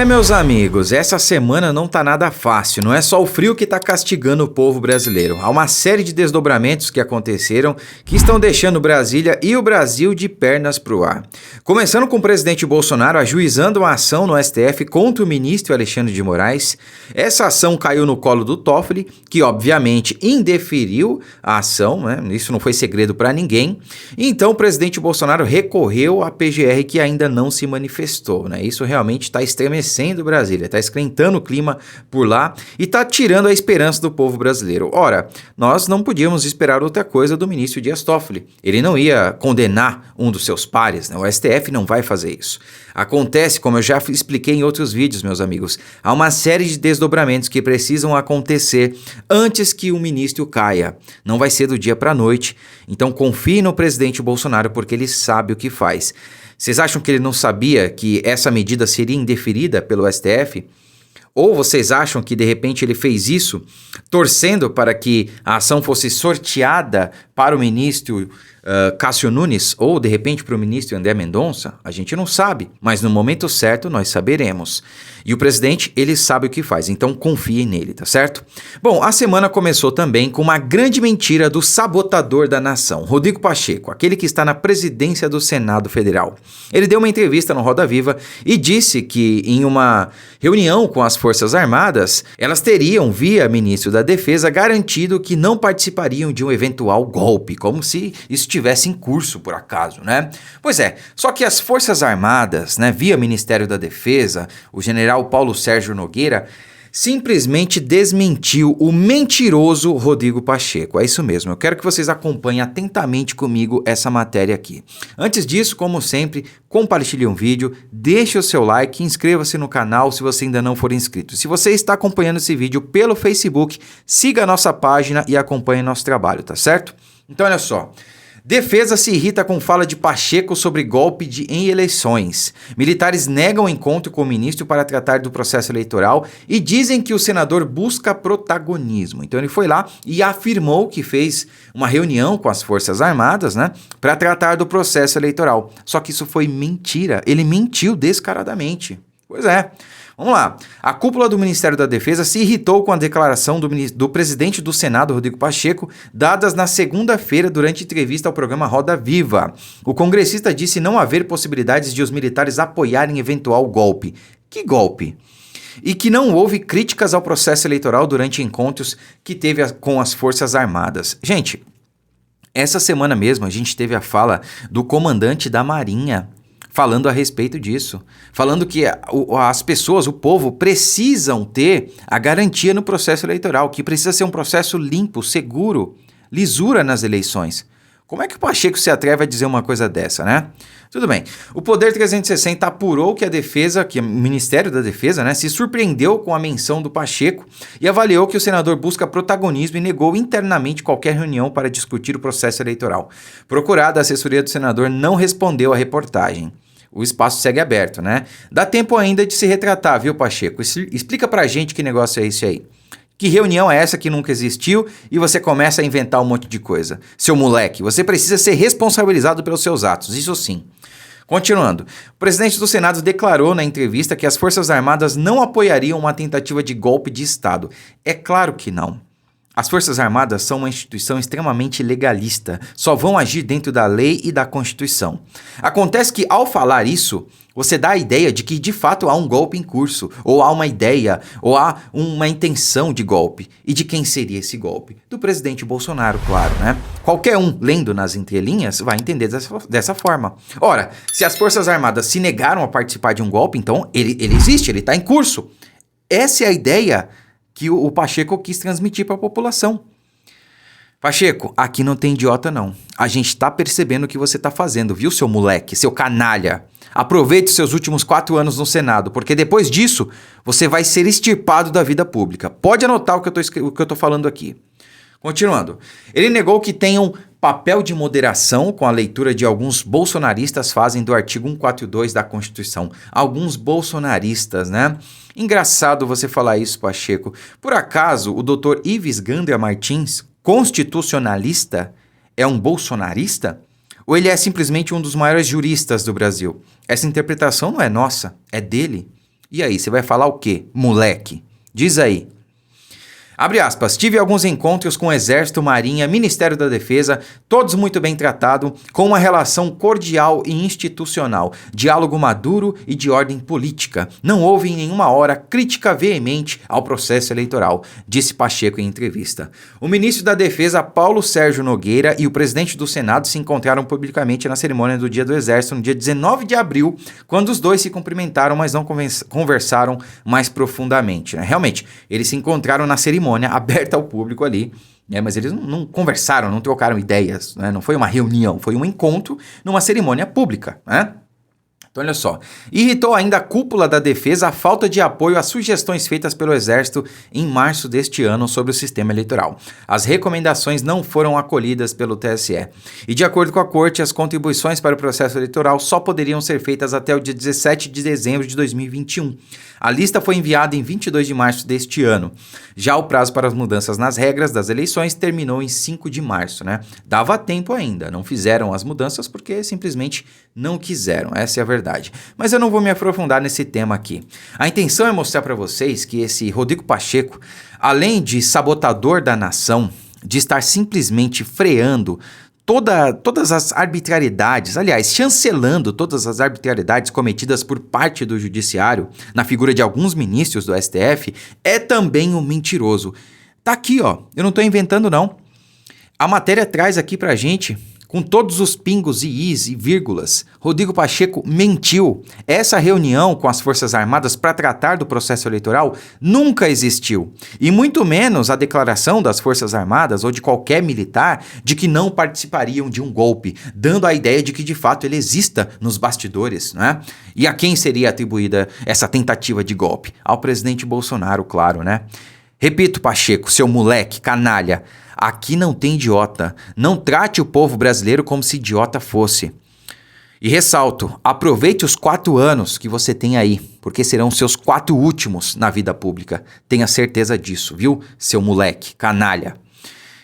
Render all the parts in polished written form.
Meus amigos, essa semana não tá nada fácil, não é só o frio que tá castigando o povo brasileiro. Há uma série de desdobramentos que aconteceram que estão deixando Brasília e o Brasil de pernas pro ar. Começando com o presidente Bolsonaro ajuizando uma ação no STF contra o ministro Alexandre de Moraes. Essa ação caiu no colo do Toffoli, que obviamente indeferiu a ação, né? Isso não foi segredo para ninguém. Então o presidente Bolsonaro recorreu à PGR que ainda não se manifestou, né? Isso realmente está estremecendo Brasília, está esquentando o clima por lá e está tirando a esperança do povo brasileiro. Ora, nós não podíamos esperar outra coisa do ministro Dias Toffoli. Ele não ia condenar um dos seus pares, né? O STF não vai fazer isso. Acontece, como eu já expliquei em outros vídeos, meus amigos, há uma série de desdobramentos que precisam acontecer antes que o ministro caia. Não vai ser do dia para a noite, então confie no presidente Bolsonaro porque ele sabe o que faz. Vocês acham que ele não sabia que essa medida seria indeferida pelo STF? Ou vocês acham que de repente ele fez isso torcendo para que a ação fosse sorteada para o ministro Cássio Nunes ou de repente para o ministro André Mendonça? A gente não sabe, mas no momento certo nós saberemos. E o presidente, ele sabe o que faz, então confiem nele, tá certo? Bom, a semana começou também com uma grande mentira do sabotador da nação, Rodrigo Pacheco, aquele que está na presidência do Senado Federal. Ele deu uma entrevista no Roda Viva e disse que em uma reunião com as Forças Armadas, elas teriam, via ministro da Defesa, garantido que não participariam de um eventual golpe, como se isso estivesse em curso, por acaso, né? Pois é, só que as Forças Armadas, né, via Ministério da Defesa, o general Paulo Sérgio Nogueira, simplesmente desmentiu o mentiroso Rodrigo Pacheco. É isso mesmo, eu quero que vocês acompanhem atentamente comigo essa matéria aqui. Antes disso, como sempre, compartilhe um vídeo, deixe o seu like e inscreva-se no canal se você ainda não for inscrito. Se você está acompanhando esse vídeo pelo Facebook, siga a nossa página e acompanhe nosso trabalho, tá certo? Então olha só. Defesa se irrita com fala de Pacheco sobre golpe em eleições. Militares negam encontro com o ministro para tratar do processo eleitoral e dizem que o senador busca protagonismo. Então ele foi lá e afirmou que fez uma reunião com as Forças Armadas, né, para tratar do processo eleitoral. Só que isso foi mentira. Ele mentiu descaradamente. Pois é. Vamos lá. A cúpula do Ministério da Defesa se irritou com a declaração do presidente do Senado, Rodrigo Pacheco, dadas na segunda-feira durante entrevista ao programa Roda Viva. O congressista disse não haver possibilidades de os militares apoiarem eventual golpe. Que golpe? E que não houve críticas ao processo eleitoral durante encontros que teve com as Forças Armadas. Gente, essa semana mesmo a gente teve a fala do comandante da Marinha, falando a respeito disso, falando que as pessoas, o povo, precisam ter a garantia no processo eleitoral, que precisa ser um processo limpo, seguro, lisura nas eleições. Como é que o Pacheco se atreve a dizer uma coisa dessa, né? Tudo bem. O Poder 360 apurou que que o Ministério da Defesa, né, se surpreendeu com a menção do Pacheco e avaliou que o senador busca protagonismo e negou internamente qualquer reunião para discutir o processo eleitoral. Procurada, a assessoria do senador não respondeu à reportagem. O espaço segue aberto, né? Dá tempo ainda de se retratar, viu, Pacheco? Explica pra gente que negócio é esse aí. Que reunião é essa que nunca existiu e você começa a inventar um monte de coisa? Seu moleque, você precisa ser responsabilizado pelos seus atos, isso sim. Continuando, o presidente do Senado declarou na entrevista que as Forças Armadas não apoiariam uma tentativa de golpe de Estado. É claro que não. As Forças Armadas são uma instituição extremamente legalista, só vão agir dentro da lei e da Constituição. Acontece que, ao falar isso, você dá a ideia de que de fato há um golpe em curso, ou há uma ideia, ou há uma intenção de golpe. E de quem seria esse golpe? Do presidente Bolsonaro, claro, né? Qualquer um, lendo nas entrelinhas, vai entender dessa forma. Ora, se as Forças Armadas se negaram a participar de um golpe, então ele existe, ele está em curso. Essa é a ideia que o Pacheco quis transmitir para a população. Pacheco, aqui não tem idiota não. A gente tá percebendo o que você tá fazendo, viu, seu moleque, seu canalha? Aproveite os seus últimos 4 anos no Senado, porque depois disso, você vai ser extirpado da vida pública. Pode anotar o que eu tô falando aqui. Continuando, ele negou que tenham papel de moderação com a leitura de alguns bolsonaristas fazem do artigo 142 da Constituição. Alguns bolsonaristas, né? Engraçado você falar isso, Pacheco. Por acaso, o Dr. Ives Gandra Martins, constitucionalista, é um bolsonarista? Ou ele é simplesmente um dos maiores juristas do Brasil? Essa interpretação não é nossa, é dele. E aí, você vai falar o quê, moleque? Diz aí. Abre aspas, tive alguns encontros com o Exército, Marinha, Ministério da Defesa, todos muito bem tratados, com uma relação cordial e institucional, diálogo maduro e de ordem política. Não houve em nenhuma hora crítica veemente ao processo eleitoral, disse Pacheco em entrevista. O ministro da Defesa, Paulo Sérgio Nogueira, e o presidente do Senado se encontraram publicamente na cerimônia do Dia do Exército, no dia 19 de abril, quando os dois se cumprimentaram, mas não conversaram mais profundamente. Né? Realmente, eles se encontraram na cerimônia aberta ao público ali, né? Mas eles não conversaram, não trocaram ideias, né? Não foi uma reunião, foi um encontro numa cerimônia pública, né? Então, olha só, irritou ainda a cúpula da defesa a falta de apoio às sugestões feitas pelo Exército em março deste ano sobre o sistema eleitoral. As recomendações não foram acolhidas pelo TSE. E, de acordo com a Corte, as contribuições para o processo eleitoral só poderiam ser feitas até o dia 17 de dezembro de 2021. A lista foi enviada em 22 de março deste ano. Já o prazo para as mudanças nas regras das eleições terminou em 5 de março, né? Dava tempo ainda, não fizeram as mudanças porque simplesmente não quiseram, essa é a verdade. Mas eu não vou me aprofundar nesse tema aqui. A intenção é mostrar para vocês que esse Rodrigo Pacheco, além de sabotador da nação, de estar simplesmente freando todas as arbitrariedades, aliás, chancelando todas as arbitrariedades cometidas por parte do judiciário, na figura de alguns ministros do STF, é também um mentiroso. Tá aqui, ó, eu não tô inventando não. A matéria traz aqui pra gente, com todos os pingos e is e vírgulas, Rodrigo Pacheco mentiu. Essa reunião com as Forças Armadas para tratar do processo eleitoral nunca existiu. E muito menos a declaração das Forças Armadas ou de qualquer militar de que não participariam de um golpe, dando a ideia de que de fato ele exista nos bastidores, né? E a quem seria atribuída essa tentativa de golpe? Ao presidente Bolsonaro, claro, né? Repito, Pacheco, seu moleque, canalha, aqui não tem idiota. Não trate o povo brasileiro como se idiota fosse. E ressalto, aproveite os 4 anos que você tem aí, porque serão seus 4 últimos na vida pública. Tenha certeza disso, viu, seu moleque, canalha.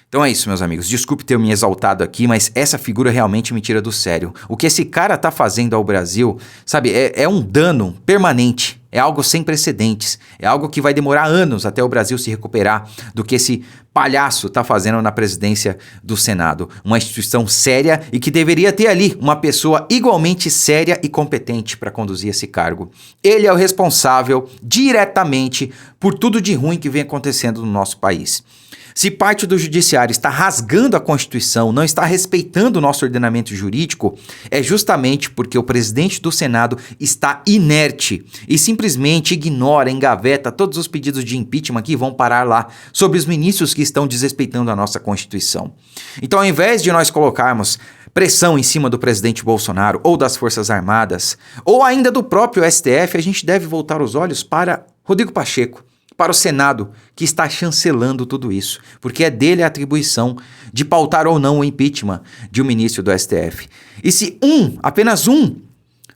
Então é isso, meus amigos. Desculpe ter me exaltado aqui, mas essa figura realmente me tira do sério. O que esse cara tá fazendo ao Brasil, sabe, é um dano permanente. É algo sem precedentes. É algo que vai demorar anos até o Brasil se recuperar do que esse palhaço tá fazendo na presidência do Senado. Uma instituição séria e que deveria ter ali uma pessoa igualmente séria e competente para conduzir esse cargo. Ele é o responsável diretamente por tudo de ruim que vem acontecendo no nosso país. Se parte do judiciário está rasgando a Constituição, não está respeitando o nosso ordenamento jurídico, é justamente porque o presidente do Senado está inerte e simplesmente ignora, engaveta todos os pedidos de impeachment que vão parar lá sobre os ministros que estão desrespeitando a nossa Constituição. Então, ao invés de nós colocarmos pressão em cima do presidente Bolsonaro ou das Forças Armadas, ou ainda do próprio STF, a gente deve voltar os olhos para Rodrigo Pacheco, para o Senado, que está chancelando tudo isso, porque é dele a atribuição de pautar ou não o impeachment de um ministro do STF. E se apenas um,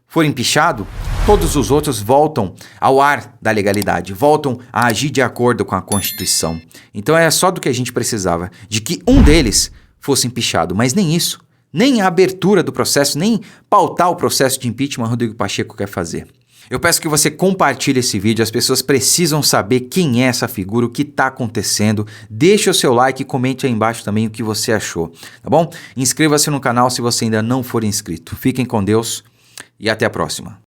for empichado, todos os outros voltam ao ar da legalidade, voltam a agir de acordo com a Constituição. Então é só do que a gente precisava, de que um deles fosse empichado, mas nem isso, nem a abertura do processo, nem pautar o processo de impeachment Rodrigo Pacheco quer fazer. Eu peço que você compartilhe esse vídeo, as pessoas precisam saber quem é essa figura, o que está acontecendo. Deixe o seu like e comente aí embaixo também o que você achou, tá bom? Inscreva-se no canal se você ainda não for inscrito. Fiquem com Deus e até a próxima.